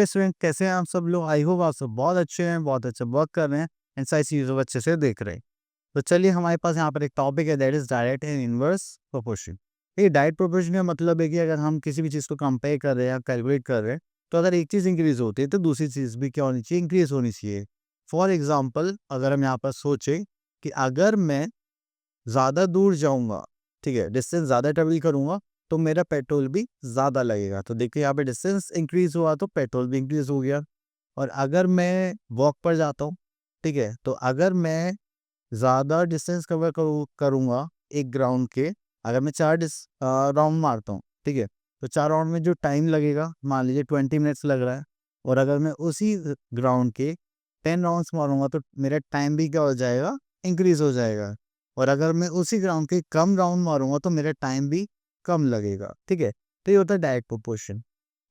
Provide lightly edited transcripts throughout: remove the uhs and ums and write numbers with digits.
Hello student, कैसे हैं आप सब लोग? आई होप आप सब बहुत अच्छे हैं, बहुत अच्छा वर्क कर रहे हैं एंड सारी चीज़ों को अच्छे से देख रहे हैं। तो चलिए, हमारे पास यहाँ पर एक टॉपिक है, that is direct and inverse proportion. ये डायरेक्ट प्रोपोर्शन का मतलब है कि अगर हम किसी भी चीज़ को कंपेयर कर रहे हैं या कैलकुलेट कर रहे हैं, तो अगर एक चीज़ इंक्रीज होती है तो दूसरी चीज़ भी क्या होनी चाहिए? इंक्रीज होनी चाहिए। फॉर एग्जाम्पल, अगर हम यहाँ पर सोचें कि अगर मैं ज़्यादा दूर जाऊँगा, ठीक है, डिस्टेंस ज़्यादा ट्रेवल करूँगा, तो मेरा पेट्रोल भी ज़्यादा लगेगा। तो देखिए, यहाँ पे डिस्टेंस इंक्रीज़ हुआ तो पेट्रोल भी इंक्रीज़ हो गया। और अगर मैं वॉक पर जाता हूँ, ठीक है, तो अगर मैं ज़्यादा डिस्टेंस कवर करूँगा एक ग्राउंड के, अगर मैं 4 राउंड मारता हूँ, ठीक है, तो 4 राउंड में जो टाइम लगेगा, मान लीजिए 20 मिनट्स लग रहा है, और अगर मैं उसी ग्राउंड के 10 राउंड्स मारूँगा तो मेरा टाइम भी क्या हो जाएगा? इंक्रीज़ हो जाएगा। और अगर मैं उसी ग्राउंड के कम राउंड मारूँगा तो मेरा टाइम भी कम लगेगा, ठीक है? तो ये होता है डायरेक्ट प्रोपोर्शन।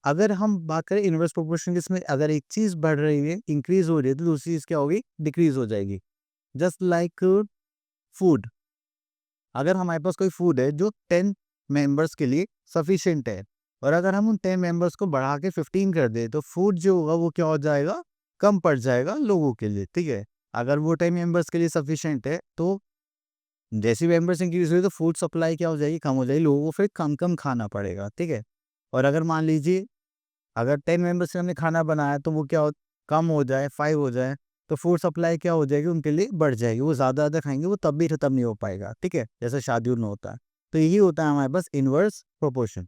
अगर हम बात करें इनवर्स प्रोपोर्शन की, इसमें अगर एक चीज़ बढ़ रही है, इंक्रीज़ हो रही है, तो दूसरी चीज़ क्या होगी? डिक्रीज़ हो जाएगी। जस्ट लाइक फूड, अगर हमारे पास कोई फूड है जो 10 मेंबर्स के लिए सफिशिएंट है, और अगर हम उन 10 मेंबर्स को बढ़ा के 15 कर दें, तो फूड जो होगा वो क्या हो जाएगा? कम पड़ जाएगा लोगों के लिए, ठीक है? अगर वो 10 मेंबर्स के लिए सफिशिएंट है, तो जैसे मेंबर्स इंक्रीज हुए तो फूड सप्लाई क्या हो जाएगी? कम हो जाएगी, लोगों को फिर कम-कम खाना पड़ेगा, ठीक है? और अगर मान लीजिए, अगर 10 मेंबर्स के हमने खाना बनाया तो वो क्या हो, कम हो जाए, 5 हो जाए, तो फूड सप्लाई क्या हो जाएगी? उनके लिए बढ़ जाएगी। वो ज़्यादा-ज़्यादा खाएँगे, वो तब भी खत्म नहीं हो पाएगा, ठीक है? जैसे शादियों में होता है। तो यही होता है हमारे पास इनवर्स प्रोपोर्शन।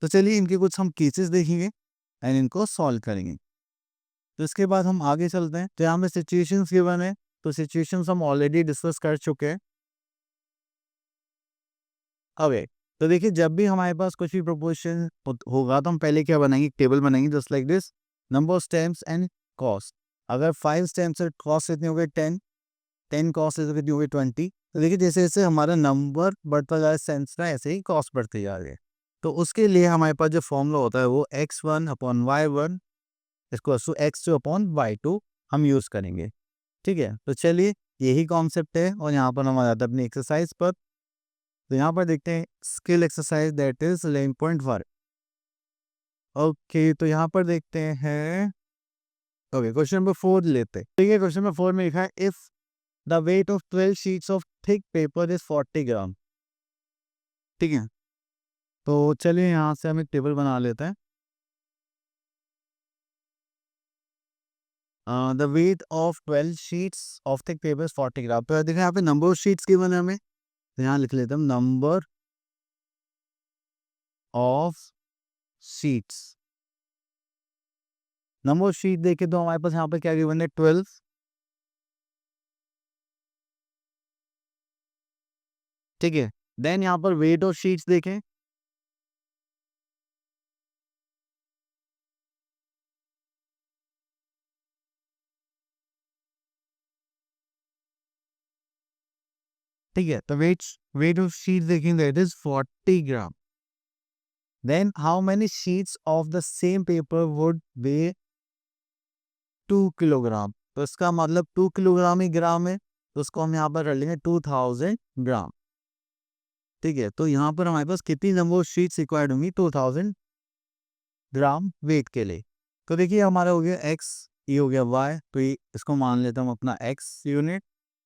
तो चलिए, इनके कुछ हम केसेस देखेंगे एंड इनको सॉल्व करेंगे। तो इसके बाद हम आगे चलते हैं। तो यहाँ पे सिचुएशंस गिवन है, तो सिचुएशंस हम ऑलरेडी डिस्कस कर चुके हैं। ओके, तो देखिए, जब भी हमारे पास कुछ भी प्रोपोर्शन होगा तो हम पहले क्या बनाएंगे? एक टेबल बनाएंगे just like this, number of stems and cost. अगर 5 स्टेम्स है, कॉस्ट कितनी हो गई? 10। 10 कॉस्ट है तो कितनी हो गई? 20। तो देखिए, जैसे जैसे हमारा नंबर बढ़ता जा रहा है स्टेम्स का, ऐसे ही कॉस्ट बढ़ती जा रही है। तो उसके लिए हमारे पास जो फॉर्मूला होता है वो x1 अपॉन y1 इसको x2 अपॉन y2 हम यूज करेंगे, ठीक है? तो चलिए, यही कॉन्सेप्ट है और यहाँ पर हम आ जाते हैं अपनी एक्सरसाइज पर। तो यहाँ पर देखते हैं skill exercise, that is 11.1। Okay, तो यहाँ पर देखते हैं। ओके, क्वेश्चन नंबर 4 लेते हैं। ठीक है, क्वेश्चन नंबर 4 में लिखा है, if the weight of 12 sheets of thick paper is 40 ग्राम, ठीक है? तो चलिए, यहाँ से हम एक टेबल बना लेते हैं। The weight of 12 sheets of thick paper is 40 ग्राम। तो देखिए, यहाँ पे नंबर ऑफ शीट्स गिवन है हमें, तो यहाँ लिख लेते हैं number of sheets. Number of sheet देखे तो हमारे पास यहाँ पे क्या गिवन है? 12, ठीक है? देन यहाँ पर वेट ऑफ शीट्स देखें, ठीक है? तो वेट ऑफ शीट्स देखें, that is 40 gram. Then how many sheets of the same paper would weigh 2 kilogram. तो इसका मतलब 2 किलोग्राम ही ग्राम है, तो उसको हम यहाँ पर रख लेंगे 2000 ग्राम, ठीक है? तो यहाँ पर हमारे पास कितनी नंबर ऑफ शीट्स रिक्वायर्ड होंगी? 2000 ग्राम वेट के लिए। तो देखिए, हमारा हो गया x, ये हो गया y, तो ये इसको मान लेता हूँ अपना x यूनिट,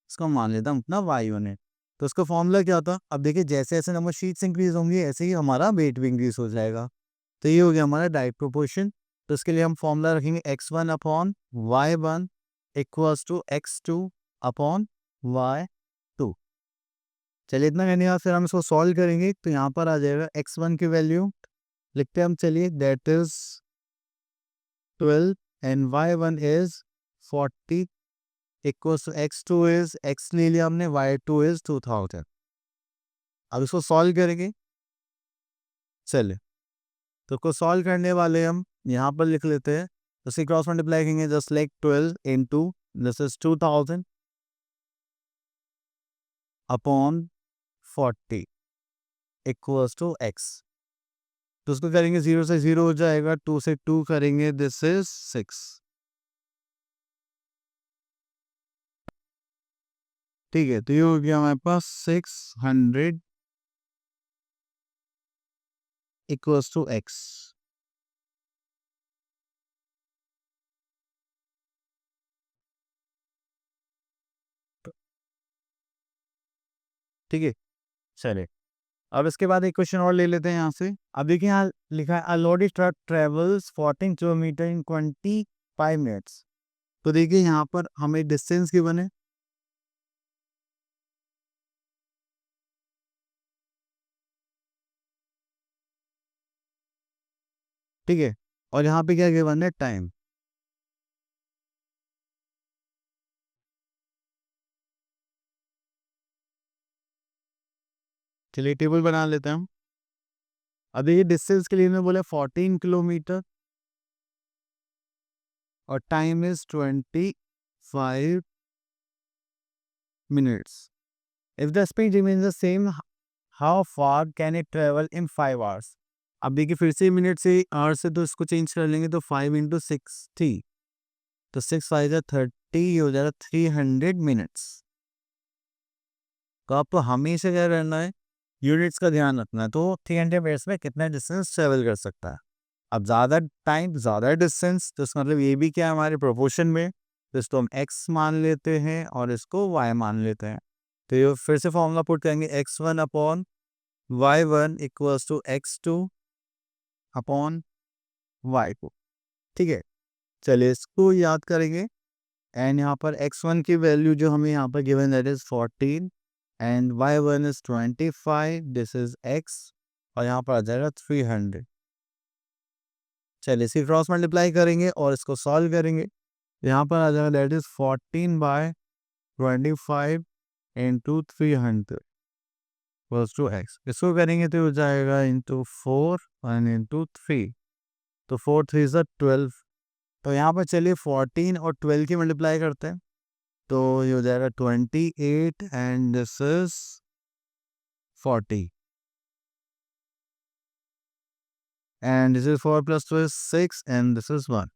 इसको मान लेता हूँ अपना y यूनिट। तो इसका फॉर्मूला क्या था? अब देखिए, जैसे जैसे नंबर शीट्स इंक्रीज होंगी ऐसे ही हमारा वेट भी इंक्रीज हो जाएगा। तो ये हो गया हमारा डायरेक्ट प्रोपोर्शन। तो इसके लिए हम फॉर्मूला रखेंगे x1 upon y1 equals to x2 upon y2। चलिए, इतना कहने के बाद फिर हम इसको सॉल्व करेंगे, तो यहाँ पर आ जाएगा x1 की वैल्यू लिखते हैं हम, चलिए, that is 12 and y1 is 40 equals to x2 is, x ले लिया हमने, y2 इज 2000। अब इसको सॉल्व करेंगे, चलिए। तो इसको सॉल्व करने वाले हम यहाँ पर लिख लेते हैं, तो सी क्रॉस मल्टीप्लाई करेंगे just like 12 into this is 2000 upon 40 equals to x। तो उसको करेंगे 0 से 0 हो जाएगा, 2 से 2 करेंगे, दिस इज 6, ठीक है? तो ये हो गया हमारे पास 600 इक्वल्स टू x। ठीक है, चलिए अब इसके बाद एक क्वेश्चन और ले लेते हैं यहाँ से। अब देखिए यहाँ लिखा है a lorry truck travels 14 kilometre in 25 minutes. तो देखिए यहाँ पर हमें डिस्टेंस गिवन है, ठीक है, और यहाँ पे क्या गिवन है, टाइम। चलिए टेबल बना लेते हैं हम। अब देखिए डिस्टेंस के लिए इन्होंने बोला 14 किलोमीटर और time is 25 minutes. If the speed remains the same, how far can it travel in 5 hours. अब देखिए फिर से मिनट से आवर से तो इसको चेंज कर लेंगे, तो 5 × 60, तो 6×5 = 30, हो जाएगा 300 मिनट्स। तो आपको हमेशा क्या करना है, यूनिट्स का ध्यान रखना है। तो 300 मिनट्स में कितना डिस्टेंस ट्रेवल कर सकता है। अब ज़्यादा टाइम ज़्यादा डिस्टेंस, तो इसका मतलब ये भी क्या है हमारे प्रोपोर्शन में, तो इसको हम x मान लेते हैं और इसको y मान लेते हैं। तो ये फिर से फॉर्मूला पुट करेंगे, x1/y1 = x2/y2, ठीक है। चलिए इसको याद करेंगे, एंड यहाँ पर x1 की वैल्यू जो हमें यहाँ पर given that is 14 and y1 is 25, this is x, और यहाँ पर आ जाएगा 300। चलिए इसी क्रॉस मल्टीप्लाई करेंगे और इसको सॉल्व करेंगे। यहाँ पर आ जाएगा that is 14/25 into 300 equals to x। इसको करेंगे तो हो जाएगा इंटू 4 एंड इंटू 3, तो 4 3 ज़ा 12। तो यहाँ पर चलिए 14 और 12 की मल्टीप्लाई करते हैं, तो ये हो जाएगा 28 and this is 40 and this is 4 + 2 is 6 and this is 1,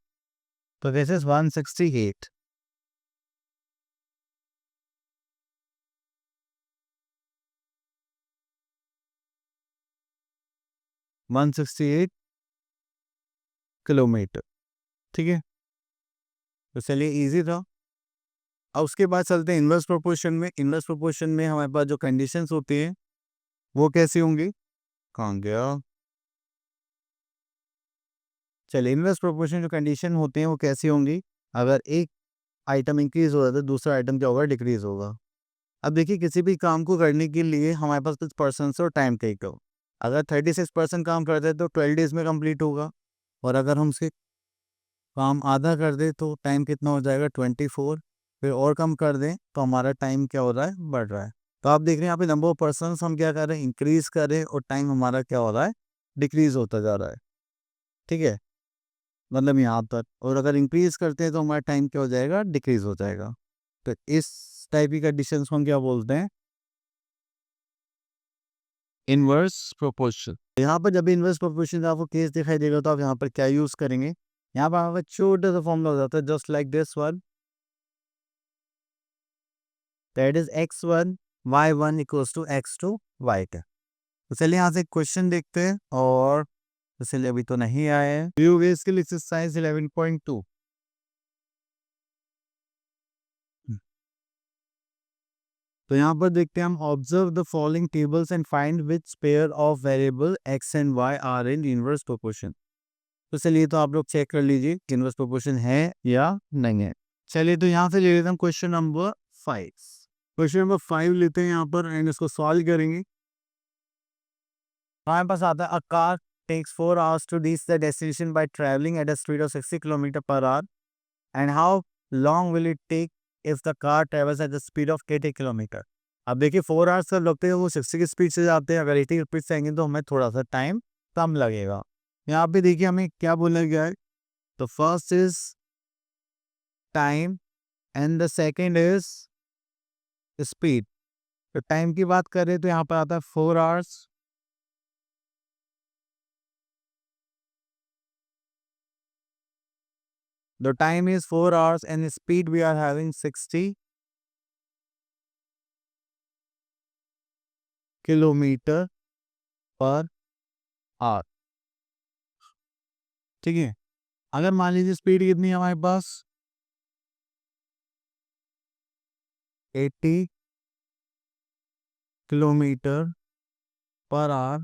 तो दिस इज 168। 168 किलोमीटर, ठीक है। तो चलिए इजी था। अब उसके बाद चलते हैं इनवर्स प्रोपोर्शन में। इनवर्स प्रोपोर्शन में हमारे पास जो कंडीशंस होती हैं वो कैसी होंगी, कहाँ गया, चलिए इनवर्स प्रोपोर्शन जो कंडीशन होते हैं वो कैसी होंगी, अगर एक आइटम इंक्रीज हो रहा है तो दूसरा आइटम क्या होगा, डिक्रीज होगा। अब देखिए किसी भी काम को करने के लिए हमारे पास कुछ पर्सन और टाइम टेक हो। अगर 36% काम करते हैं तो 12 डेज में कंप्लीट होगा, और अगर हम उसके काम आधा कर दें तो टाइम कितना हो जाएगा, 24। फिर और कम कर दें तो हमारा टाइम क्या हो रहा है, बढ़ रहा है। तो आप देख रहे हैं यहाँ पे नंबर ऑफ पर्सन हम क्या कर रहे हैं, इंक्रीज कर रहे हैं, और टाइम हमारा क्या हो रहा है, डिक्रीज होता जा रहा है, ठीक है, मतलब यहाँ तक। और अगर इंक्रीज करते हैं तो हमारा टाइम क्या हो जाएगा, डिक्रीज हो जाएगा। तो इस टाइप की कंडीशंस को हम क्या बोलते हैं, इनवर्स प्रोपोर्शन। यहाँ पर जब इनवर्स प्रोपोर्शन का आपको केस दिखाई देगा तो आप यहाँ पर क्या यूज करेंगे, यहाँ पर हमारा छोटा सा फॉर्मूला हो जाता है, just like this one, that is x1/y1 = x2/y2। तो चलिए यहाँ से एक क्वेश्चन देखते हैं, और तो चलिए अभी तो नहीं आए हैं। व्यू वे स्किल एक्सरसाइज 11.2। तो यहाँ पर देखते हैं हम, observe the following tables and find which pair of variable x and y are in inverse proportion. तो चलिए तो आप लोग चेक कर लीजिए कि इनवर्स प्रोपोर्शन है या नहीं है। चलिए तो यहाँ से ले लेते हैं क्वेश्चन नंबर 5। क्वेश्चन नंबर 5 लेते हैं यहाँ पर, एंड इसको सॉल्व करेंगे। हमारे पास आता है a car takes 4 hours to reach the destination by traveling at a speed of 60 km/h, and how long will it take if the car travels at the speed of 80 kilometre. अब देखिए 4 hours का लगते हैं, वो 60 की speed से जाते हैं, अगर 80 की स्पीड से आएंगे तो हमें थोड़ा सा टाइम कम लगेगा। यहाँ पे देखिए हमें क्या बोला गया है, तो first is time and the second is speed. तो टाइम की बात करें तो यहाँ पर आता है 4 hours, the time is 4 hours and the speed we are having 60 kilometre per hour, ठीक है। अगर मान लीजिए स्पीड कितनी है हमारे पास, 80 किलोमीटर पर आवर,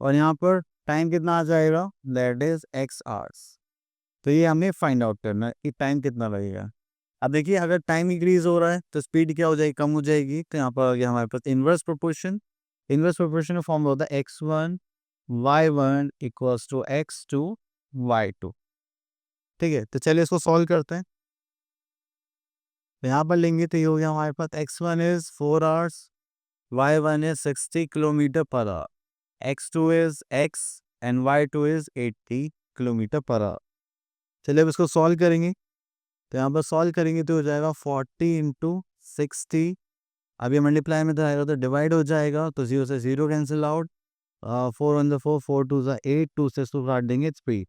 और यहाँ पर टाइम कितना आ जाएगा, दैट इज x आवर्स। तो ये हमें फाइंड आउट करना है कि टाइम कितना लगेगा। अब देखिए अगर टाइम इंक्रीज हो रहा है तो स्पीड क्या हो जाएगी, कम हो जाएगी। तो यहाँ पर आ गया हमारे पास इनवर्स प्रोपोर्शन। इनवर्स प्रोपोर्शन का फॉर्म होता है x1 y1 equals to x2 y2। ठीक है, तो चलिए इसको सॉल्व करते हैं। तो यहाँ पर लेंगे तो ये हो गया हमारे पास x1 is 4 hours, y1 is 60 kilometre per hour, x2 is x and y2 is 80 kilometre per hour. चलिए अब इसको सॉल्व करेंगे। तो यहाँ पर सॉल्व करेंगे तो हो जाएगा 40 इंटू 60। अब ये मल्टीप्लाई में तो आएगा तो डिवाइड हो जाएगा, तो 0 से 0 कैंसिल आउट, 4 1 4, 4 2 8, 2 से इसको काट देंगे 3।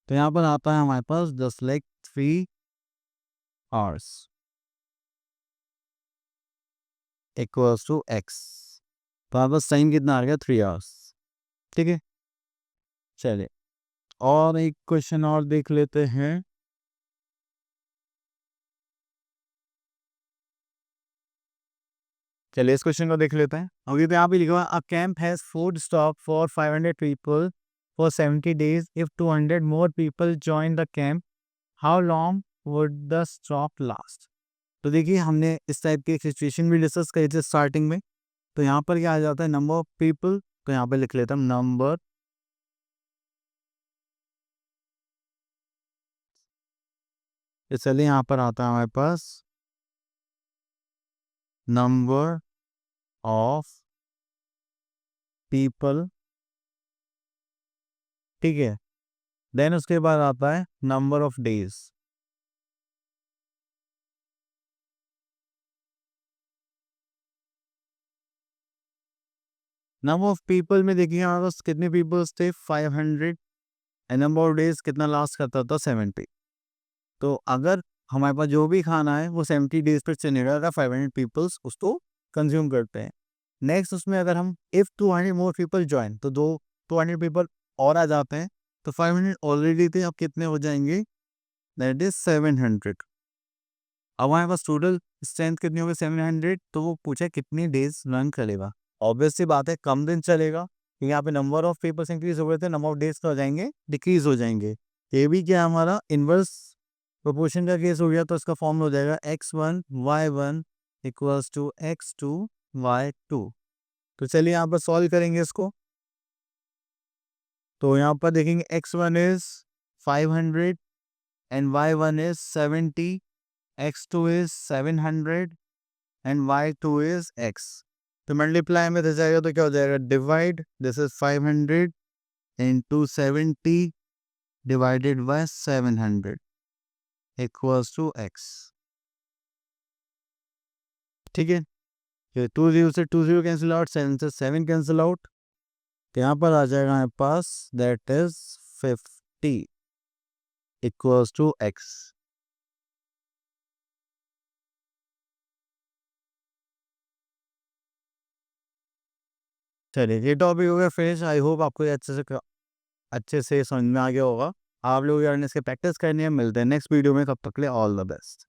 तो यहाँ पर आता है हमारे पास just like 3 hours equals to x। तो यहाँ पर टाइम कितना आ गया, 3 आवर्स। ठीक है, चलिए और एक क्वेश्चन और देख लेते हैं। चलिए इस क्वेश्चन को देख लेते हैं। अभी तो यहाँ पे लिखा हुआ a camp has food stock for 500 people for 70 days. If 200 more people join the camp, how long would the stock last. तो देखिए हमने इस टाइप की एक सिचुएशन भी डिस्कस करी थी स्टार्टिंग में। तो यहाँ पर क्या आ जाता है, नंबर ऑफ पीपल। तो यहाँ पे लिख लेता हूँ नंबर चलिए यहाँ पर आता है हमारे पास नंबर ऑफ पीपल। ठीक है, देन उसके बाद आता है number of days. Number of people में देखिए हमारे पास कितने पीपल्स थे, 500, एंड नंबर ऑफ डेज कितना लास्ट करता था, 70। तो अगर हमारे पास जो भी खाना है वो 70 डेज पर चलेगा, अगर 500 पीपल्स उसको कंज्यूम करते हैं। नेक्स्ट उसमें अगर हम इफ़ 200 मोर पीपल ज्वाइन, तो 200 पीपल और आ जाते हैं। तो 500 ऑलरेडी थे, अब कितने हो जाएंगे, दैट इज 700। अब हमारे पास टोटल स्ट्रेंथ कितनी होगी, 700। तो वो पूछा कितनी डेज रन करेगा। ऑब्वियस सी बात है कम दिन चलेगा, क्योंकि यहाँ पे नंबर ऑफ पीपल्स इंक्रीज हो गए थे, नंबर ऑफ डेज का हो जाएंगे डिक्रीज हो जाएंगे। ये भी क्या हमारा इनवर्स प्रोपोर्शन का केस हो गया। तो इसका फॉर्म हो जाएगा x1 y1 equals to x2 y2। तो चलिए यहाँ पर सॉल्व करेंगे इसको। तो यहाँ पर देखेंगे x1 is 500 and y1 is 70, x2 is 700 and y2 is x। तो मल्टीप्लाई में जाएगा तो क्या हो जाएगा, divide, this is 500 into 70 divided by 700 equals to x। ठीक है, ये 2 0 से 2 0 कैंसिल आउट, 7 से 7 कैंसिल आउट। तो यहाँ पर आ जाएगा हमारे पास that is 50 equals to x। चलिए ये टॉपिक हो गया फिनिश। आई होप आपको ये अच्छे से समझ में आ गया होगा। आप लोग यार इसके प्रैक्टिस करनी है। मिलते हैं नेक्स्ट वीडियो में, तब तक के लिए ऑल द बेस्ट।